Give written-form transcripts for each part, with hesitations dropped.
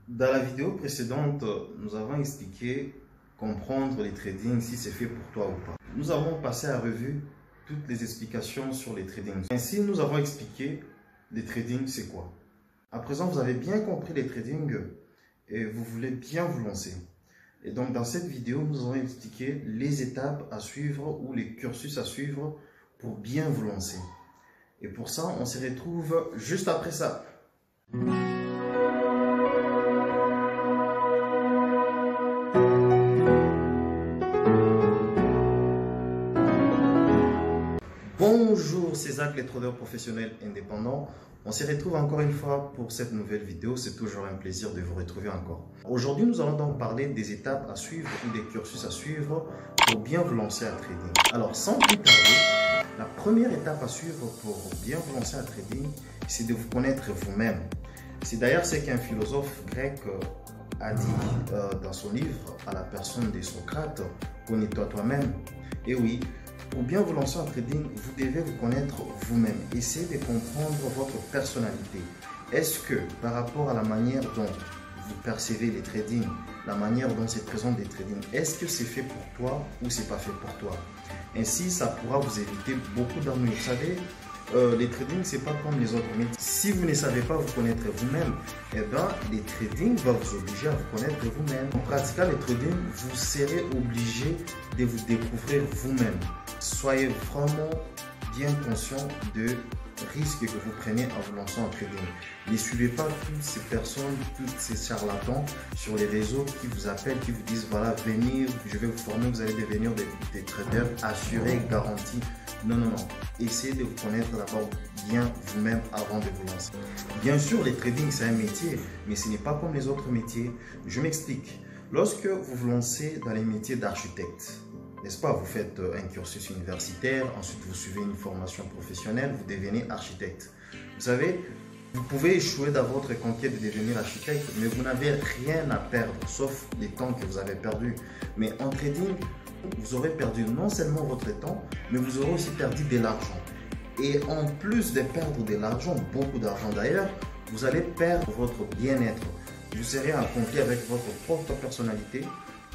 Dans la vidéo précédente, nous avons expliqué comprendre les trading si c'est fait pour toi ou pas. Nous avons passé à revue toutes les explications sur les trading. Ainsi, nous avons expliqué les trading c'est quoi. À présent, vous avez bien compris les trading et vous voulez bien vous lancer. Et donc, dans cette vidéo, nous avons expliqué les étapes à suivre ou les cursus à suivre pour bien vous lancer. Et pour ça, on se retrouve juste après ça. Bonjour, c'est Zach, les traders professionnels indépendants. On se retrouve encore une fois pour cette nouvelle vidéo. C'est toujours un plaisir de vous retrouver encore. Aujourd'hui, nous allons donc parler des étapes à suivre ou des cursus à suivre pour bien vous lancer à trading. Alors, sans plus tarder, la première étape à suivre pour bien vous lancer à trading, c'est de vous connaître vous-même. C'est d'ailleurs ce qu'un philosophe grec a dit dans son livre à la personne de Socrate, connais-toi toi-même. Et oui, pour bien vous lancer en trading, vous devez vous connaître vous-même. Essayez de comprendre votre personnalité. Est-ce que par rapport à la manière dont vous percevez les trading, la manière dont se présentent les trading, est-ce que c'est fait pour toi ou c'est pas fait pour toi? Ainsi, ça pourra vous éviter beaucoup d'ennuis. Vous savez, les trading, c'est pas comme les autres métiers. Si vous ne savez pas vous connaître vous-même, eh bien, les trading vont vous obliger à vous connaître vous-même. En pratiquant les trading, vous serez obligé de vous découvrir vous-même. Soyez vraiment bien conscient de risques que vous prenez en vous lançant en trading. Ne suivez pas toutes ces personnes, tous ces charlatans sur les réseaux qui vous appellent, qui vous disent voilà, venez, je vais vous former, vous allez devenir des traders assurés, garantis. Non, non, non. Essayez de vous connaître d'abord bien vous-même avant de vous lancer. Bien sûr, les trading, c'est un métier, mais ce n'est pas comme les autres métiers. Je m'explique. Lorsque vous vous lancez dans les métiers d'architecte, n'est-ce pas, vous faites un cursus universitaire, ensuite vous suivez une formation professionnelle, vous devenez architecte. Vous savez, vous pouvez échouer dans votre conquête de devenir architecte, mais vous n'avez rien à perdre, sauf les temps que vous avez perdus. Mais en trading, vous aurez perdu non seulement votre temps, mais vous aurez aussi perdu de l'argent. Et en plus de perdre de l'argent, beaucoup d'argent d'ailleurs, vous allez perdre votre bien-être. Vous serez en conflit avec votre propre personnalité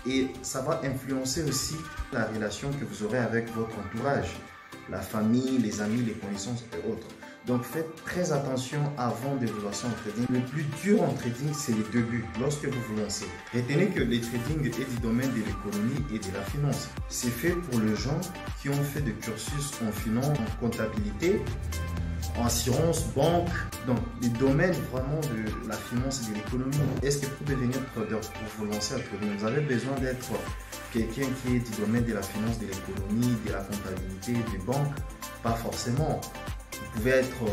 et ça va influencer aussi la relation que vous aurez avec votre entourage, la famille, les amis, les connaissances et autres. Donc faites très attention avant de vous lancer en trading. Le plus dur en trading, c'est les débuts, lorsque vous vous lancez. Retenez que le trading est du domaine de l'économie et de la finance. C'est fait pour les gens qui ont fait des cursus en finance, en comptabilité, en assurance, banque, donc les domaines vraiment de la finance et de l'économie. Est-ce que pour devenir trader, pour vous lancer en trading, vous avez besoin d'être quelqu'un qui est du domaine de la finance, de l'économie, de la comptabilité, des banques? Pas forcément. Vous pouvez être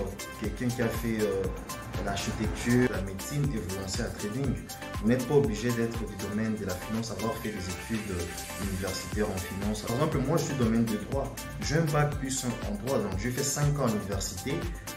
quelqu'un qui a fait l'architecture, la médecine et vous lancer à trading. Vous n'êtes pas obligé d'être du domaine de la finance, avoir fait des études universitaires en finance. Par exemple, moi je suis domaine de droit. J'ai un bac plus en droit, donc j'ai fait 5 ans à l'université.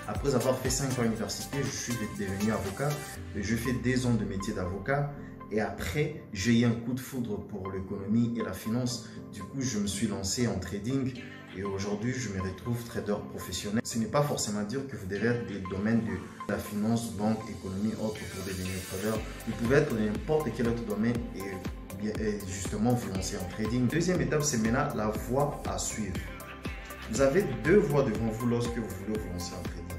Après avoir fait 5 ans à l'université, je suis devenu avocat. Je fais 2 ans de métier d'avocat. Et après, j'ai eu un coup de foudre pour l'économie et la finance. Du coup, je me suis lancé en trading. Et aujourd'hui, je me retrouve trader professionnel. Ce n'est pas forcément dire que vous devez être des domaines de la finance, banque, économie, autre pour devenir trader. Vous pouvez être dans n'importe quel autre domaine et justement vous lancer en trading. Deuxième étape, c'est maintenant la voie à suivre. Vous avez 2 voies devant vous lorsque vous voulez vous lancer en trading.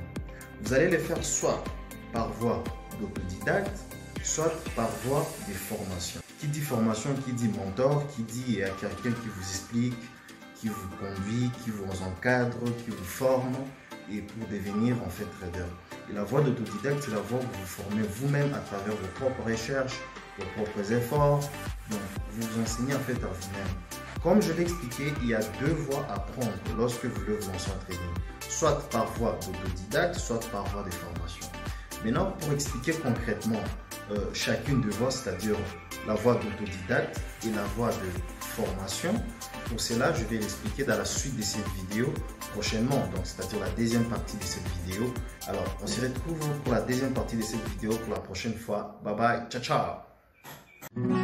Vous allez les faire soit par voie d'autodidacte, soit par voie de formation. Qui dit formation, qui dit mentor, qui dit quelqu'un qui vous explique, qui vous conduit, qui vous encadre, qui vous forme et pour devenir en fait trader. Et la voie d'autodidacte, c'est la voie où vous vous formez vous-même à travers vos propres recherches, vos propres efforts. Donc, vous vous enseignez en fait à vous-même. Comme je l'ai expliqué, il y a 2 voies à prendre lorsque vous voulez vous lancer en trading. Soit par voie d'autodidacte, soit par voie de formation. Maintenant, pour expliquer concrètement chacune de voies, c'est-à-dire la voie d'autodidacte et la voie de formation, pour cela, je vais l'expliquer dans la suite de cette vidéo prochainement, donc c'est-à-dire la deuxième partie de cette vidéo. Alors, on se retrouve pour la deuxième partie de cette vidéo pour la prochaine fois. Bye bye, ciao ciao.